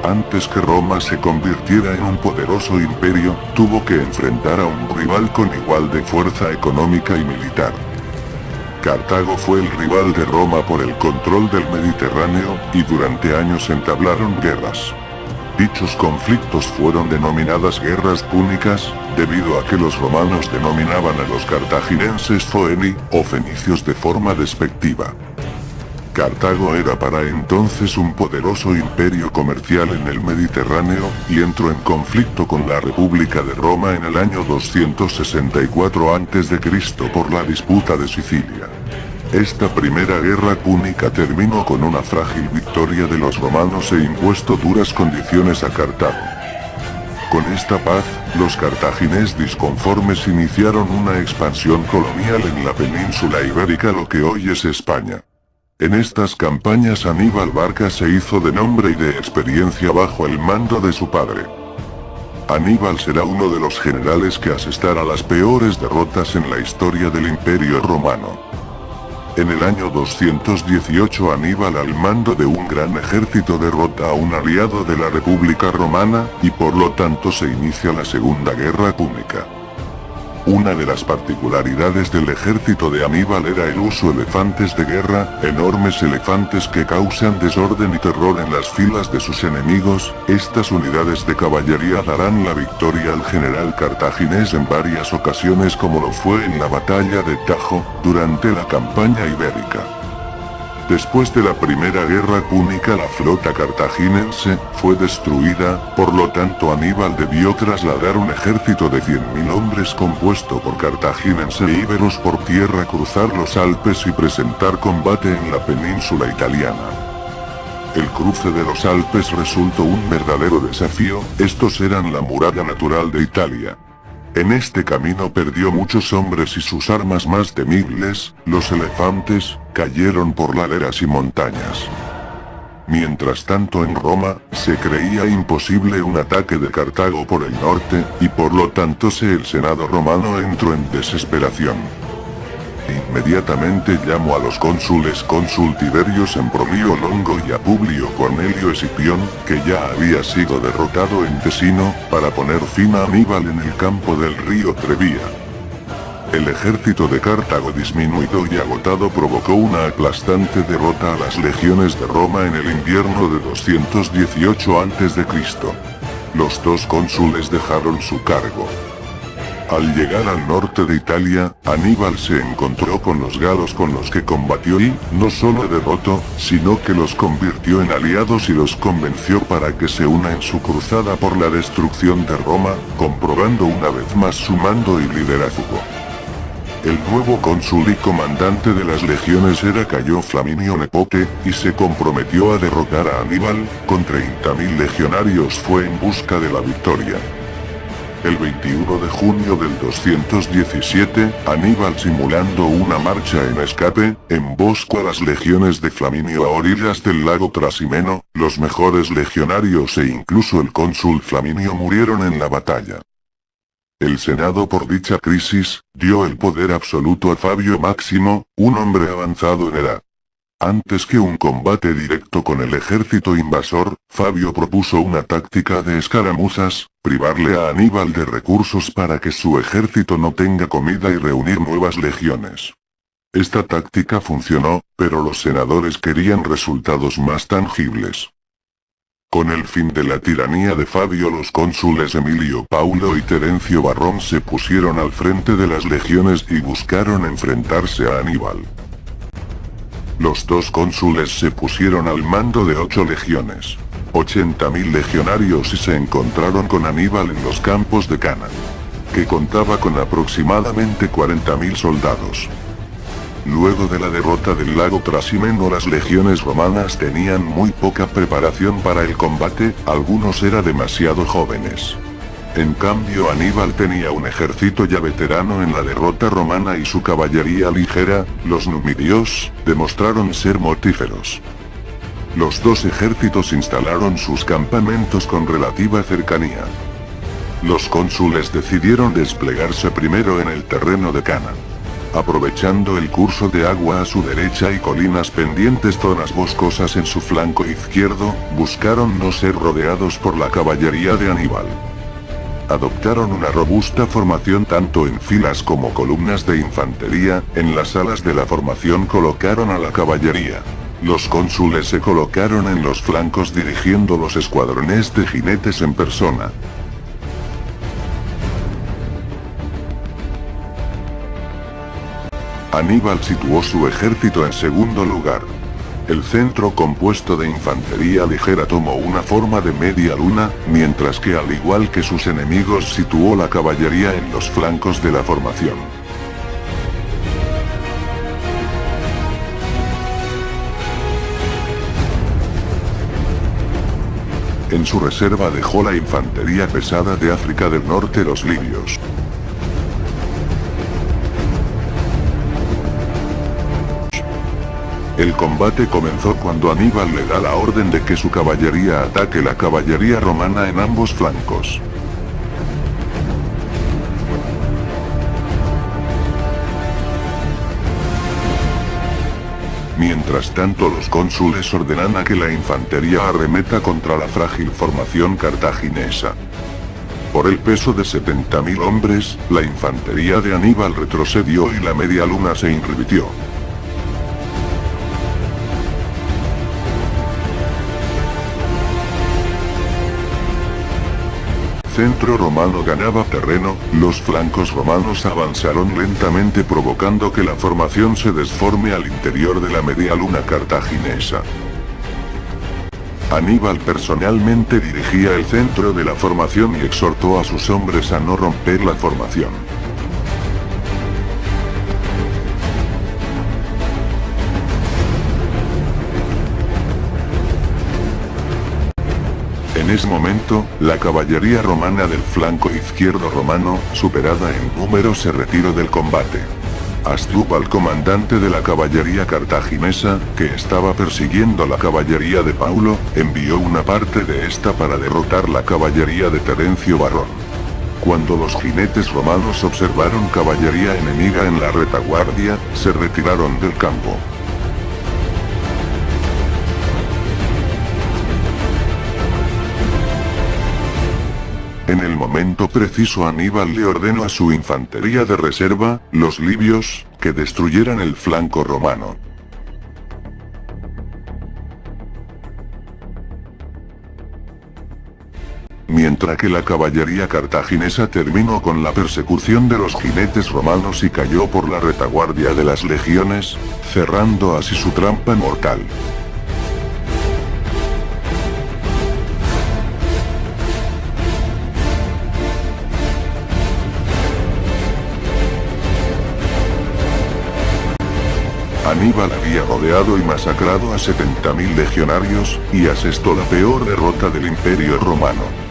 Antes que Roma se convirtiera en un poderoso imperio, tuvo que enfrentar a un rival con igual de fuerza económica y militar. Cartago fue el rival de Roma por el control del Mediterráneo, y durante años entablaron guerras. Dichos conflictos fueron denominadas guerras púnicas, debido a que los romanos denominaban a los cartagineses Foeni, o fenicios de forma despectiva. Cartago era para entonces un poderoso imperio comercial en el Mediterráneo, y entró en conflicto con la República de Roma en el año 264 a.C. por la disputa de Sicilia. Esta primera guerra púnica terminó con una frágil victoria de los romanos e impuesto duras condiciones a Cartago. Con esta paz, los cartagineses disconformes iniciaron una expansión colonial en la península ibérica, lo que hoy es España. En estas campañas Aníbal Barca se hizo de nombre y de experiencia bajo el mando de su padre. Aníbal será uno de los generales que asestará las peores derrotas en la historia del Imperio Romano. En el año 218 Aníbal, al mando de un gran ejército, derrota a un aliado de la República Romana, y por lo tanto se inicia la Segunda Guerra Púnica. Una de las particularidades del ejército de Aníbal era el uso de elefantes de guerra, enormes elefantes que causan desorden y terror en las filas de sus enemigos. Estas unidades de caballería darán la victoria al general cartaginés en varias ocasiones, como lo fue en la batalla de Tajo, durante la campaña ibérica. Después de la primera guerra púnica, la flota cartaginense fue destruida, por lo tanto Aníbal debió trasladar un ejército de 100.000 hombres compuesto por cartaginenses e íberos por tierra, cruzar los Alpes y presentar combate en la península italiana. El cruce de los Alpes resultó un verdadero desafío. Estos eran la muralla natural de Italia. En este camino perdió muchos hombres y sus armas más temibles, los elefantes, cayeron por laderas y montañas. Mientras tanto, en Roma, se creía imposible un ataque de Cartago por el norte, y por lo tanto el Senado romano entró en desesperación. Inmediatamente llamó a los cónsules cónsul Tiberio Sempronius Longo y a Publio Cornelio Escipión, que ya había sido derrotado en Tesino, para poner fin a Aníbal en el campo del río Trebía. El ejército de Cartago, disminuido y agotado, provocó una aplastante derrota a las legiones de Roma en el invierno de 218 a.C. Los dos cónsules dejaron su cargo. Al llegar al norte de Italia, Aníbal se encontró con los galos, con los que combatió y, no solo derrotó, sino que los convirtió en aliados y los convenció para que se una en su cruzada por la destrucción de Roma, comprobando una vez más su mando y liderazgo. El nuevo cónsul y comandante de las legiones era Cayo Flaminio Nepote, y se comprometió a derrotar a Aníbal. Con 30.000 legionarios fue en busca de la victoria. El 21 de junio del 217, Aníbal, simulando una marcha en escape, emboscó a las legiones de Flaminio a orillas del lago Trasimeno. Los mejores legionarios e incluso el cónsul Flaminio murieron en la batalla. El Senado, por dicha crisis, dio el poder absoluto a Fabio Máximo, un hombre avanzado en edad. Antes que un combate directo con el ejército invasor, Fabio propuso una táctica de escaramuzas, privarle a Aníbal de recursos para que su ejército no tenga comida y reunir nuevas legiones. Esta táctica funcionó, pero los senadores querían resultados más tangibles. Con el fin de la tiranía de Fabio, los cónsules Emilio Paulo y Terencio Varrón se pusieron al frente de las legiones y buscaron enfrentarse a Aníbal. Los dos cónsules se pusieron al mando de 8 legiones, 80.000 legionarios, y se encontraron con Aníbal en los campos de Cana, que contaba con aproximadamente 40.000 soldados. Luego de la derrota del lago Trasimeno, las legiones romanas tenían muy poca preparación para el combate, algunos eran demasiado jóvenes. En cambio, Aníbal tenía un ejército ya veterano en la derrota romana y su caballería ligera. Los numidios demostraron ser mortíferos. Los dos ejércitos instalaron sus campamentos con relativa cercanía. Los cónsules decidieron desplegarse primero en el terreno de Cana. Aprovechando el curso de agua a su derecha y colinas pendientes, zonas boscosas en su flanco izquierdo, buscaron no ser rodeados por la caballería de Aníbal. Adoptaron una robusta formación tanto en filas como columnas de infantería. En las alas de la formación colocaron a la caballería. Los cónsules se colocaron en los flancos dirigiendo los escuadrones de jinetes en persona. Aníbal situó su ejército en segundo lugar. El centro, compuesto de infantería ligera, tomó una forma de media luna, mientras que al igual que sus enemigos situó la caballería en los flancos de la formación. En su reserva dejó la infantería pesada de África del Norte, los libios. El combate comenzó cuando Aníbal le da la orden de que su caballería ataque la caballería romana en ambos flancos. Mientras tanto, los cónsules ordenan a que la infantería arremeta contra la frágil formación cartaginesa. Por el peso de 70.000 hombres, la infantería de Aníbal retrocedió y la media luna se invirtió. Centro romano ganaba terreno, los flancos romanos avanzaron lentamente provocando que la formación se desforme al interior de la media luna cartaginesa. Aníbal personalmente dirigía el centro de la formación y exhortó a sus hombres a no romper la formación. En ese momento, la caballería romana del flanco izquierdo romano, superada en número, se retiró del combate. Asdrúbal, comandante de la caballería cartaginesa, que estaba persiguiendo la caballería de Paulo, envió una parte de esta para derrotar la caballería de Terencio Varrón. Cuando los jinetes romanos observaron caballería enemiga en la retaguardia, se retiraron del campo. En el momento preciso, Aníbal le ordenó a su infantería de reserva, los libios, que destruyeran el flanco romano. Mientras que la caballería cartaginesa terminó con la persecución de los jinetes romanos y cayó por la retaguardia de las legiones, cerrando así su trampa mortal. Aníbal había rodeado y masacrado a 70.000 legionarios, y asestó la peor derrota del Imperio Romano.